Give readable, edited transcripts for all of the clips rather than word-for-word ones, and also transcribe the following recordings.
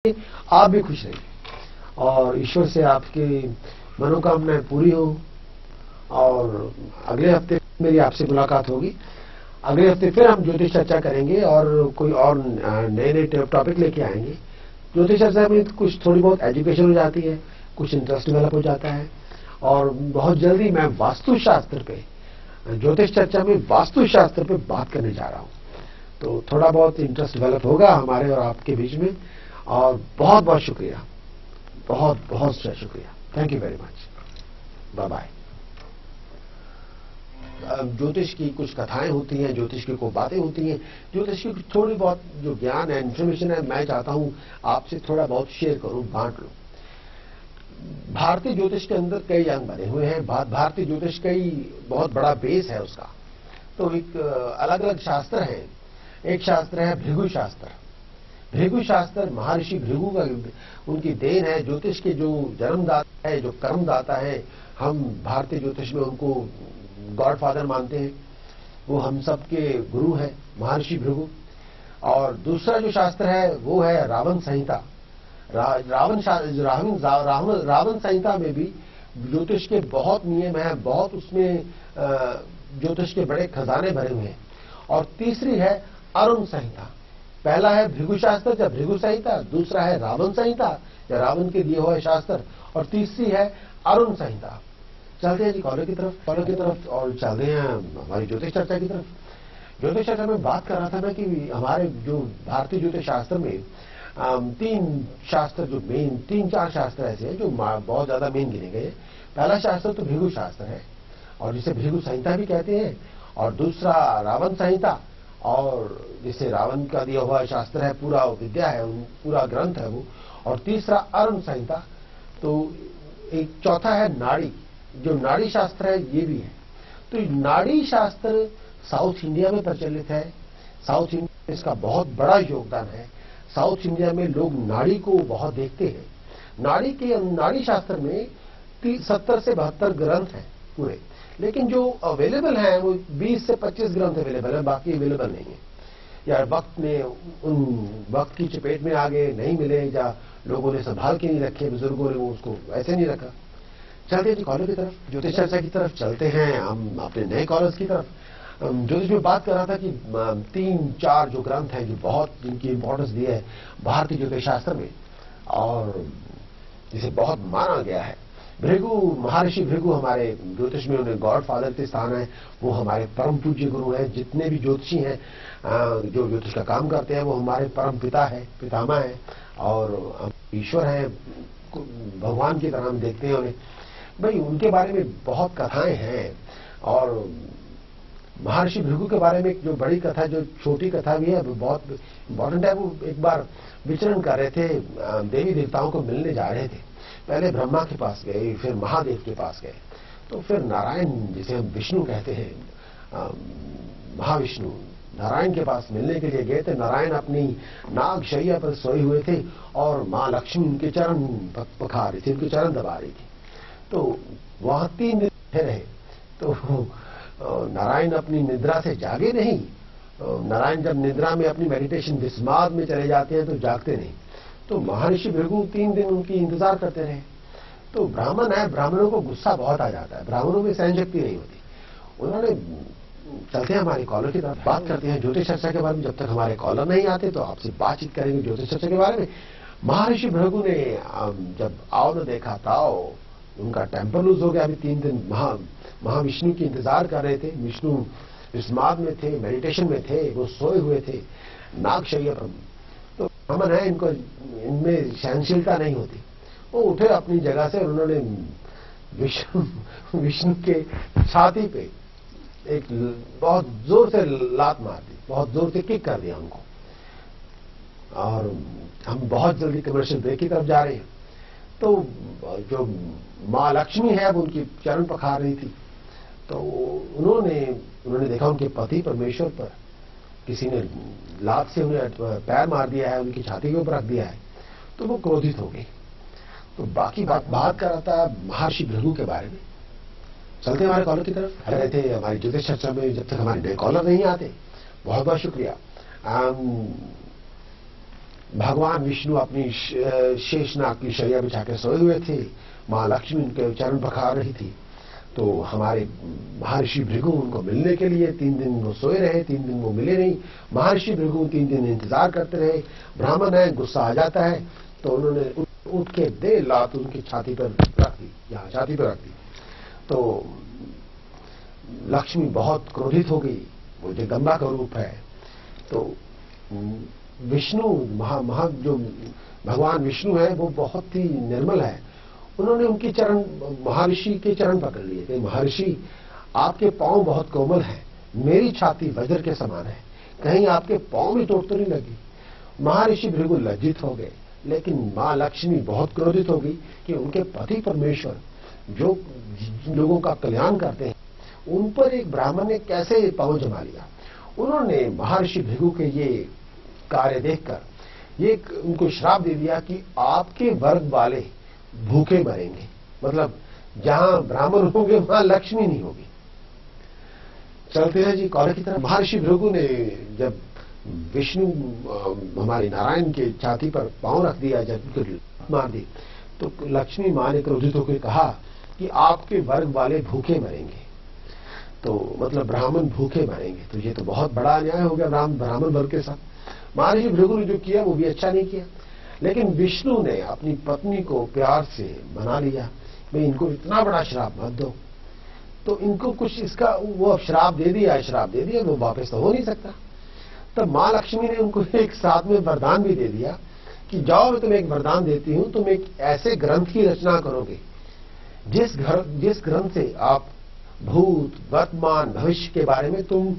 आप भी खुश रहिए और ईश्वर से आपकी मनोकामनाएं पूरी हो। और अगले हफ्ते मेरी आपसे मुलाकात होगी। अगले हफ्ते फिर हम ज्योतिष चर्चा करेंगे और कोई और नए नए टॉपिक लेके आएंगे। ज्योतिष चर्चा में कुछ थोड़ी बहुत एजुकेशन हो जाती है, कुछ इंटरेस्ट डेवलप हो जाता है और बहुत जल्दी मैं वास्तुशास्त्र पे, ज्योतिष चर्चा में वास्तुशास्त्र पे बात करने जा रहा हूं। तो थोड़ा बहुत इंटरेस्ट डेवलप होगा हमारे और आपके बीच में। और बहुत बहुत शुक्रिया, बहुत बहुत शुक्रिया। Thank you very much. Bye bye. ज्योतिष की कुछ कथाएं होती हैं, ज्योतिष की कुछ बातें होती हैं, ज्योतिष की थोड़ी बहुत जो ज्ञान है, इंफॉर्मेशन है, मैं चाहता हूं आपसे थोड़ा बहुत शेयर करूं, बांट लूं। भारतीय ज्योतिष के अंदर कई अंग बने हुए हैं। भारतीय ज्योतिष कई बहुत बड़ा बेस है उसका। तो एक अलग अलग शास्त्र हैं। एक शास्त्र है भृगु शास्त्र। भृगु शास्त्र महर्षि भृगु का उनकी देन है। ज्योतिष के जो जन्मदाता है, जो कर्मदाता है, हम भारतीय ज्योतिष में उनको गॉडफादर मानते हैं। वो हम सबके गुरु हैं, महर्षि भृगु। और दूसरा जो शास्त्र है वो है रावण संहिता। रावण संहिता में भी ज्योतिष के बहुत नियम हैं, बहुत उसमें ज्योतिष के बड़े खजाने भरे हुए हैं। और तीसरी है अरुण संहिता। पहला है भृगु शास्त्र या भृगु संहिता, दूसरा है रावण संहिता या रावण के दिए हुए शास्त्र, और तीसरी है अरुण संहिता। चलते हैं जी कॉलर की तरफ और चलते हैं हमारी ज्योतिष चर्चा की तरफ। ज्योतिष चर्चा में बात कर रहा था मैं कि हमारे जो भारतीय ज्योतिष शास्त्र में तीन शास्त्र, जो मेन 3-4 शास्त्र ऐसे हैं जो बहुत ज्यादा मेन गिने गए। पहला शास्त्र तो भृगु शास्त्र है और जिसे भृगु संहिता भी कहते हैं, और दूसरा रावण संहिता, और जिसे रावण का दिया हुआ शास्त्र है, पूरा विद्या है, पूरा ग्रंथ है वो, और तीसरा अरुण संहिता। तो एक चौथा है नाड़ी, जो नाड़ी शास्त्र है ये भी है। तो नाड़ी शास्त्र साउथ इंडिया में प्रचलित है। साउथ इंडिया में इसका बहुत बड़ा योगदान है। साउथ इंडिया में लोग नाड़ी को बहुत देखते हैं। नाड़ी शास्त्र में 70 से 72 ग्रंथ हैं पूरे, लेकिन जो अवेलेबल हैं वो 20 से 25 ग्रंथ अवेलेबल है, बाकी अवेलेबल नहीं है। या वक्त की चपेट में आ गए, नहीं मिले, या लोगों ने संभाल के नहीं रखे, बुजुर्गों ने वो उसको ऐसे नहीं रखा। चलते हैं कॉलर की तरफ, ज्योतिष चर्चा की तरफ चलते हैं हम अपने नए कॉलर्स की तरफ। ज्योतिष में बात कर रहा था कि 3-4 जो ग्रंथ हैं जो बहुत जिनकी इंपॉर्टेंस दी है भारतीय ज्योतिष शास्त्र में और जिसे बहुत माना गया है। महर्षि भृगु हमारे ज्योतिष में उन्हें गॉड फादर के स्थान है। वो हमारे परम पूज्य गुरु हैं। जितने भी ज्योतिषी हैं जो ज्योतिष का काम करते हैं वो हमारे परम पिता है, पितामह है, और ईश्वर है, भगवान की तरह हम देखते हैं उन्हें। भाई उनके बारे में बहुत कथाएं हैं। और महर्षि भृगु के बारे में जो बड़ी कथा, जो छोटी कथा भी है, वो बहुत इंपॉर्टेंट है। वो एक बार विचरण कर रहे थे, देवी देवताओं को मिलने जा रहे थे। पहले ब्रह्मा के पास गए, फिर महादेव के पास गए, तो फिर नारायण, जिसे हम विष्णु कहते हैं, महाविष्णु, नारायण के पास मिलने के लिए गए थे। नारायण अपनी नाग शैया पर सोए हुए थे और मां लक्ष्मी उनके चरण पखार रही थी, उनके चरण दबा रही थी। तो वहां 3 दिन रहे। तो नारायण अपनी निद्रा से जागे नहीं। नारायण जब निद्रा में अपनी मेडिटेशन विस्माद में चले जाते हैं तो जागते नहीं। तो महर्षि भृगु 3 दिन उनकी इंतजार करते रहे। तो ब्राह्मण है, ब्राह्मणों को गुस्सा बहुत आ जाता है, ब्राह्मणों में सहन शक्ति नहीं होती। उन्होंने, चलते हैं हमारे कॉलर की तरफ, बात करते हैं ज्योतिष चर्चा के बारे में। जब तक हमारे कॉलर नहीं आते तो आपसे बातचीत करेंगे ज्योतिष चर्चा के बारे में। महर्षि भृगु ने जब आओ न देखा ताओ, उनका टेम्पर लूज हो गया। अभी 3 दिन महाविष्णु की इंतजार कर रहे थे। विष्णु विस्माद में थे, मेडिटेशन में थे, वो सोए हुए थे नागशैया पर। तो ब्राह्मण है, इनमें सहनशीलता नहीं होती। वो उठे अपनी जगह से और उन्होंने विष्णु के छाती पे एक बहुत जोर से लात मार दी, बहुत जोर से किक कर दिया उनको। और हम बहुत जल्दी कमर्शियल ब्रेक की तरफ जा रहे हैं। तो जो मां लक्ष्मी है वो उनकी चरण पखार रही थी। तो उन्होंने देखा उनके पति परमेश्वर पर किसी ने लात से उन्हें पैर मार दिया है, उनकी छाती के ऊपर रख दिया है। तो वो क्रोधित हो गई। तो बाकी बात कर रहा था महर्षि भृगु के बारे में। चलते हमारे कॉलर की तरफ। रहे थे हमारी ज्योतिष चर्चा में। जब तक हमारे नए कॉलर नहीं आते, बहुत बहुत शुक्रिया। भगवान विष्णु अपनी शेषनाग की शैया बिछा के सोए हुए थे। मां लक्ष्मी उनके चरण पखार रही थी। तो हमारे महर्षि भृगु उनको मिलने के लिए 3 दिन वो सोए रहे, 3 दिन वो मिले नहीं। महर्षि भृगु 3 दिन इंतजार करते रहे। ब्राह्मण है, गुस्सा आ जाता है, तो उन्होंने उठ के दे लात उनकी छाती पर रख दी, यहाँ छाती पर रख दी। तो लक्ष्मी बहुत क्रोधित हो गई, वो जगदम्बा का रूप है। तो विष्णु जो भगवान विष्णु है वो बहुत ही निर्मल है। उन्होंने उनके चरण, महर्षि के चरण पकड़ लिए कि महर्षि आपके पांव बहुत कोमल हैं, मेरी छाती वज्र के समान है, कहीं आपके पांव में चोट तो नहीं लगी। महर्षि भृगु लज्जित हो गए, लेकिन मां लक्ष्मी बहुत क्रोधित हो गई कि उनके पति परमेश्वर जो लोगों का कल्याण करते हैं उन पर एक ब्राह्मण ने कैसे पांव जमा लिया। उन्होंने महर्षि भृगु के ये कार्य देखकर ये उनको श्राप दे दिया कि आपके वर्ग वाले भूखे मरेंगे। मतलब जहां ब्राह्मण होंगे वहां लक्ष्मी नहीं होगी। चलते हैं जी कॉलेज की तरफ। महर्षि भृगु ने जब विष्णु हमारे नारायण के छाती पर पांव रख दिया, जब मार दी, तो लक्ष्मी मां ने क्रोधित होकर कहा कि आपके वर्ग वाले भूखे मरेंगे। तो मतलब ब्राह्मण भूखे मरेंगे। तो ये तो बहुत बड़ा अन्याय हो गया ब्राह्मण वर्ग के साथ। महर्षि भृगु ने जो किया वो भी अच्छा नहीं किया। लेकिन विष्णु ने अपनी पत्नी को प्यार से मना लिया, भाई इनको इतना बड़ा श्राप मत दो। तो इनको कुछ इसका वो श्राप दे दिया, वो वापस तो हो नहीं सकता। तब मां लक्ष्मी ने उनको एक साथ में वरदान भी दे दिया कि जाओ मैं तुम्हें एक वरदान देती हूं, तुम एक ऐसे ग्रंथ की रचना करोगे जिस ग्रंथ से आप भूत, वर्तमान, भविष्य के बारे में तुम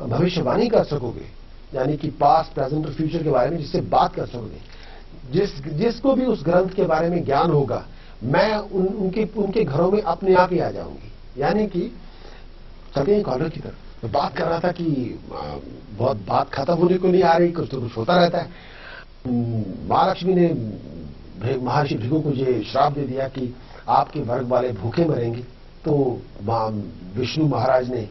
भविष्यवाणी कर सकोगे, यानी कि पास्ट, प्रेजेंट और फ्यूचर के बारे में जिससे बात कर सकोगे। जिसको भी उस ग्रंथ के बारे में ज्ञान होगा, मैं उनके घरों में अपने आप ही आ जाऊंगी। यानी कि चलिए कॉलर की तरफ तो बात कर रहा था कि बहुत बात खत्म होने को नहीं आ रही, कुछ तो कुछ होता रहता है। महालक्ष्मी ने महर्षि भृगु को ये श्राप दे दिया कि आपके वर्ग वाले भूखे मरेंगे। तो विष्णु महाराज ने,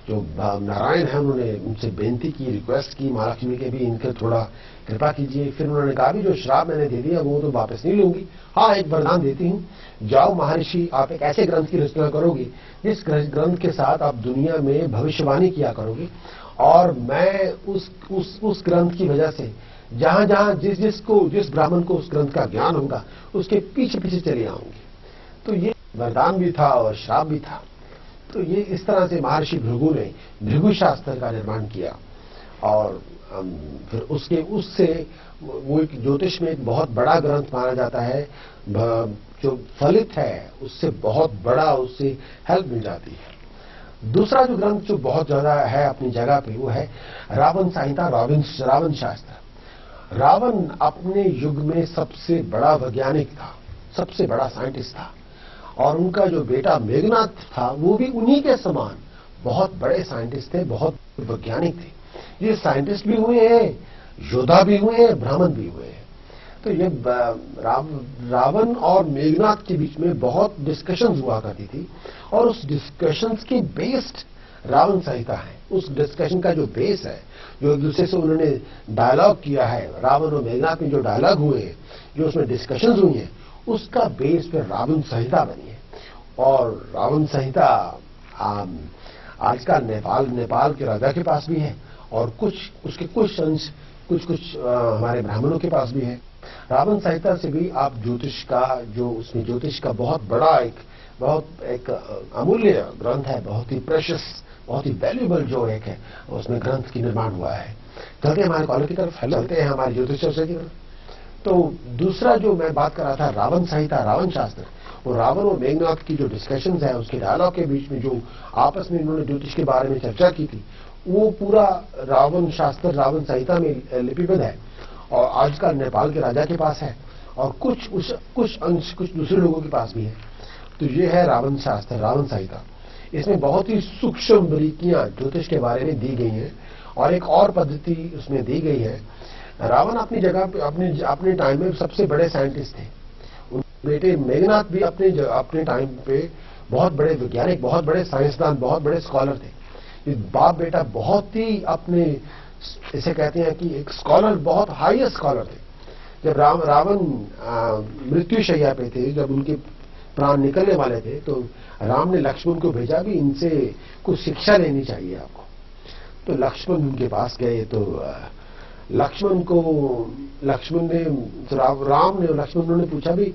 जो नारायण है, उन्होंने उनसे बेनती की, रिक्वेस्ट की महालक्ष्मी के भी इनके थोड़ा कृपा कीजिए। फिर उन्होंने कहा भी जो श्राप मैंने दे दिया वो तो वापस नहीं लूंगी, हाँ एक वरदान देती हूं, जाओ महर्षि आप एक ऐसे ग्रंथ की रचना करोगे जिस ग्रंथ के साथ आप दुनिया में भविष्यवाणी किया करोगे, और मैं उस ग्रंथ की वजह से जहां जहां जिस ब्राह्मण को उस ग्रंथ का ज्ञान होगा उसके पीछे पीछे चले आऊंगी। तो ये वरदान भी था और श्राप भी था। तो ये इस तरह से महर्षि भृगु ने भृगु शास्त्र का निर्माण किया। और फिर उससे वो एक ज्योतिष में एक बहुत बड़ा ग्रंथ माना जाता है, जो फलित है उससे बहुत बड़ा, उससे हेल्प मिल जाती है। दूसरा जो ग्रंथ जो बहुत ज्यादा है अपनी जगह पे वो है रावण संहिता, रावण शास्त्र। रावण अपने युग में सबसे बड़ा वैज्ञानिक था, सबसे बड़ा साइंटिस्ट था, और उनका जो बेटा मेघनाथ था वो भी उन्हीं के समान बहुत बड़े साइंटिस्ट थे, बहुत वैज्ञानिक थे। ये साइंटिस्ट भी हुए हैं, योद्धा भी हुए हैं, ब्राह्मण भी हुए हैं। तो ये रावण और मेघनाथ के बीच में बहुत डिस्कशंस हुआ करती थी, और उस डिस्कशंस की बेस्ड रावण संहिता है। उस डिस्कशन का जो बेस है, जो एक दूसरे से उन्होंने डायलॉग किया है, रावण और मेघनाथ में जो डायलॉग हुए हैं, जो उसमें डिस्कशंस हुई हैं, उसका बेस पे रावण संहिता बनी है। और रावण संहिता आजकल नेपाल के राजा के पास भी है, और उसके कुछ अंश कुछ हमारे ब्राह्मणों के पास भी है। रावण संहिता से भी आप ज्योतिष का, जो उसमें ज्योतिष का बहुत बड़ा एक अमूल्य ग्रंथ है, बहुत ही प्रेशियस, बहुत ही वैल्यूएबल जो एक है, उसमें ग्रंथ की निर्माण हुआ है। चलते हमारे कॉलेज की तरफ, चलते हैं हमारी ज्योतिष चर्चा की तरफ। तो दूसरा जो मैं बात कर रहा था रावण संहिता, रावण शास्त्र, वो रावण और मेघनाथ की जो डिस्कशंस है, उसके डायलॉग के बीच में जो आपस में इन्होंने ज्योतिष के बारे में चर्चा की थी, वो पूरा रावण शास्त्र, रावण संहिता में लिपिबद्ध है, और आजकल नेपाल के राजा के पास है, और कुछ अंश कुछ दूसरे लोगों के पास भी है। तो ये है रावण शास्त्र, रावण संहिता। इसमें बहुत ही सूक्ष्म बारीकियां ज्योतिष के बारे में दी गई हैं, और एक और पद्धति उसमें दी गई है। रावण अपनी जगह पे अपने टाइम में सबसे बड़े साइंटिस्ट थे। उनके बेटे मेघनाथ भी अपने टाइम पे बहुत बड़े वैज्ञानिक, बहुत बड़े साइंसदान, बहुत बड़े स्कॉलर थे। ये बाप बेटा बहुत ही अपने, इसे कहते हैं कि एक स्कॉलर, बहुत हाईएस्ट स्कॉलर थे। जब रावण मृत्युशैया पे थे, जब उनके प्राण निकलने वाले थे, तो राम ने लक्ष्मण को भेजा भी इनसे कुछ शिक्षा लेनी चाहिए आपको। तो लक्ष्मण उनके पास गए, तो लक्ष्मण ने राम ने लक्ष्मण ने पूछा भी,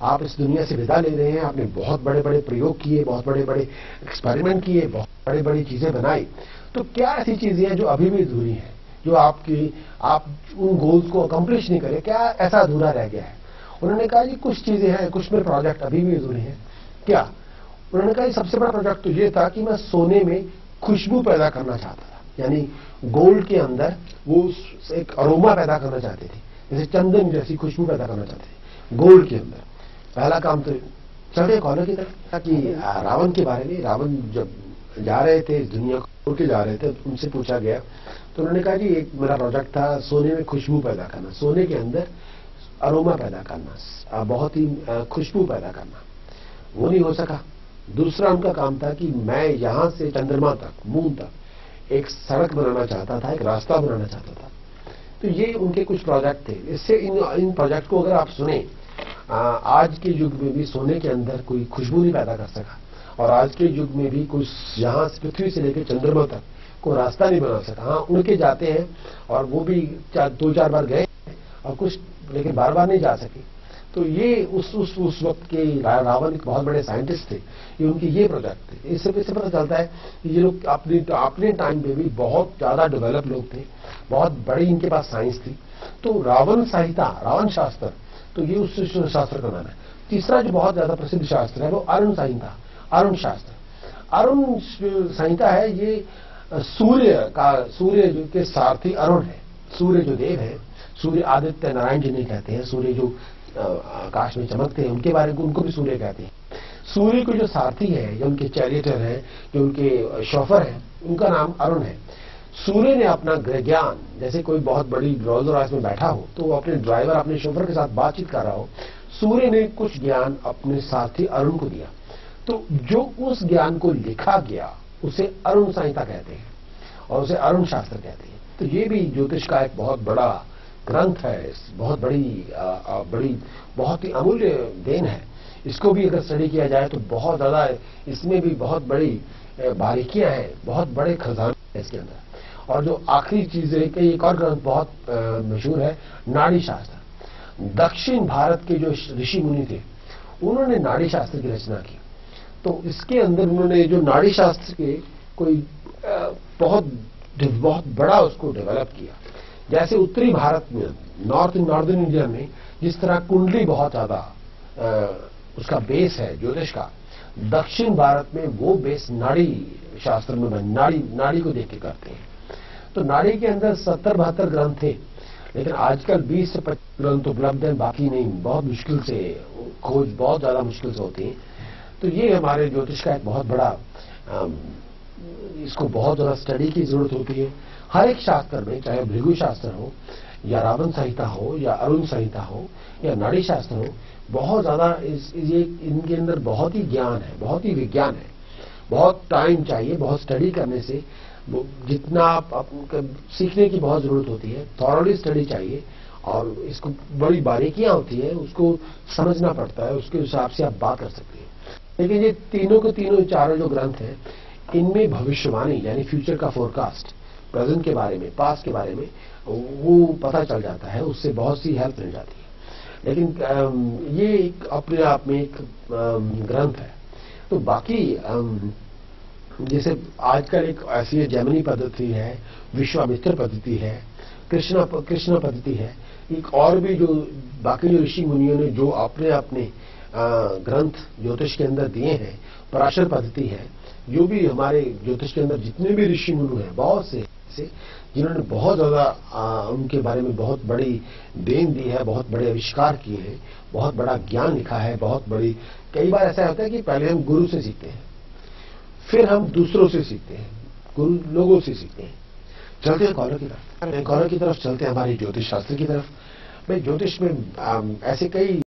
आप इस दुनिया से विदा ले रहे हैं, आपने बहुत बड़े बड़े प्रयोग किए, बहुत बड़े बड़े एक्सपेरिमेंट किए, बहुत बड़ी बड़ी चीजें बनाई, तो क्या ऐसी चीजें हैं जो अभी भी अधूरी हैं, जो आप उन गोल्स को अकम्प्लिश नहीं करे, क्या ऐसा अधूरा रह गया है? उन्होंने कहा जी कुछ चीजें हैं, कुछ मेरे प्रोजेक्ट अभी भी अधूरे हैं। क्या? उन्होंने कहा सबसे बड़ा प्रोजेक्ट तो ये था कि मैं सोने में खुशबू पैदा करना चाहता था, यानी गोल्ड के अंदर वो एक अरोमा पैदा करना चाहते थे, जैसे चंदन जैसी खुशबू पैदा करना चाहते थे गोल्ड के अंदर। पहला काम तो चढ़े कॉलर की तरफ कि रावण के बारे में, रावण जब जा रहे थे इस दुनिया को के जा रहे थे, तो उनसे पूछा गया, तो उन्होंने कहा जी एक मेरा प्रोजेक्ट था सोने में खुशबू पैदा करना, सोने के अंदर अरोमा पैदा करना, बहुत ही खुशबू पैदा करना। वो नहीं हो सका। दूसरा उनका काम था कि मैं यहां से चंद्रमा तक, मून तक एक सड़क बनाना चाहता था, एक रास्ता बनाना चाहता था। तो ये उनके कुछ प्रोजेक्ट थे। इससे इन प्रोजेक्ट को अगर आप सुने, आज के युग में भी सोने के अंदर कोई खुशबू नहीं पैदा कर सका, और आज के युग में भी कुछ यहां से पृथ्वी से लेकर चंद्रमा तक कोई रास्ता नहीं बना सका। हाँ, उनके जाते हैं और वो भी 2-4 बार गए और कुछ, लेकिन बार बार नहीं जा सके। तो ये उस वक्त के रावण एक बहुत बड़े साइंटिस्ट थे, ये उनके ये प्रोजेक्ट थे। इससे पता चलता है कि ये लोग अपने टाइम पे भी बहुत ज्यादा डेवलप लोग थे, बहुत बड़ी इनके पास साइंस थी। तो रावण संहिता, रावण शास्त्र, तो ये उस शास्त्र का नाम है। तीसरा जो बहुत ज्यादा प्रसिद्ध शास्त्र है वो अरुण संहिता, अरुण शास्त्र। अरुण संहिता है, ये सूर्य के सारथी अरुण है। सूर्य जो देव है, सूर्य आदित्य नारायण जी नहीं कहते हैं, सूर्य जो आकाश में चमकते हैं उनके बारे में, उनको भी सूर्य कहते हैं। सूर्य को जो सारथी है, जो उनके चैरियटर है, जो उनके शोफर है, उनका नाम अरुण है। सूर्य ने अपना ज्ञान, जैसे कोई बहुत बड़ी रोल्स रॉयस में बैठा हो तो वो अपने ड्राइवर, अपने शोफर के साथ बातचीत कर रहा हो, सूर्य ने कुछ ज्ञान अपने सारथी अरुण को दिया। तो जो उस ज्ञान को लिखा गया उसे अरुण संहिता कहते हैं और उसे अरुण शास्त्र कहते हैं। तो ये भी ज्योतिष का एक बहुत बड़ा ग्रंथ है, बहुत ही अमूल्य देन है। इसको भी अगर स्टडी किया जाए तो बहुत ज्यादा, इसमें भी बहुत बड़ी बारीकियां हैं, बहुत बड़े खजाने हैं इसके अंदर। और जो आखिरी चीज है कि एक और ग्रंथ बहुत मशहूर है, नाड़ी शास्त्र। दक्षिण भारत के जो ऋषि मुनि थे उन्होंने नाड़ी शास्त्र की रचना की। तो इसके अंदर उन्होंने जो नाड़ी शास्त्र के कोई बहुत बड़ा उसको डेवलप किया। जैसे उत्तरी भारत में, नॉर्दर्न इंडिया में जिस तरह कुंडली बहुत ज्यादा उसका बेस है ज्योतिष का, दक्षिण भारत में वो बेस नाड़ी शास्त्र में, नाड़ी को देख के करते हैं। तो नाड़ी के अंदर 70-72 ग्रंथ थे, लेकिन आजकल 20 से 25 ग्रंथ उपलब्ध हैं, बाकी नहीं। बहुत मुश्किल से, खोज बहुत ज्यादा मुश्किल से होती है। तो ये हमारे ज्योतिष का एक बहुत बड़ा, इसको बहुत ज्यादा स्टडी की जरूरत होती है। हर एक शास्त्र में, चाहे भृगु शास्त्र हो या रावण संहिता हो या अरुण संहिता हो या नाड़ी शास्त्र हो, बहुत ज्यादा ये इनके अंदर बहुत ही ज्ञान है, बहुत ही विज्ञान है। बहुत टाइम चाहिए, बहुत स्टडी करने से जितना आप सीखने की बहुत जरूरत होती है, थॉरली स्टडी चाहिए और इसको बड़ी बारीकियां होती है, उसको समझना पड़ता है, उसके हिसाब से आप बात कर सकते हैं। लेकिन ये तीनों के तीनों चारों जो ग्रंथ हैं, इनमें भविष्यवाणी यानी फ्यूचर का फोरकास्ट, प्रेजेंट के बारे में, पास्ट के बारे में वो पता चल जाता है, उससे बहुत सी हेल्प मिल जाती है। लेकिन ये एक अपने आप में एक ग्रंथ है। तो बाकी जैसे आजकल एक ऐसी जैमिनी पद्धति है, विश्वामित्र पद्धति है, कृष्ण पद्धति है, एक और भी जो बाकी जो ऋषि मुनियों ने जो अपने अपने ग्रंथ ज्योतिष के अंदर दिए हैं, पराशर पद्धति है, जो भी हमारे ज्योतिष के अंदर जितने भी ऋषि मुनि हैं, बहुत से जिन्होंने बहुत ज्यादा उनके बारे में बहुत बड़ी देन दी है, बहुत बड़े आविष्कार किए हैं, बहुत बड़ा ज्ञान लिखा है, बहुत बड़ी। कई बार ऐसा होता है कि पहले हम गुरु से सीखते हैं, फिर हम दूसरों से सीखते हैं, गुरु लोगों से सीखते हैं। चलते हैं कॉलर की तरफ चलते हैं, हमारी ज्योतिष शास्त्र की तरफ। भाई ज्योतिष में ऐसे कई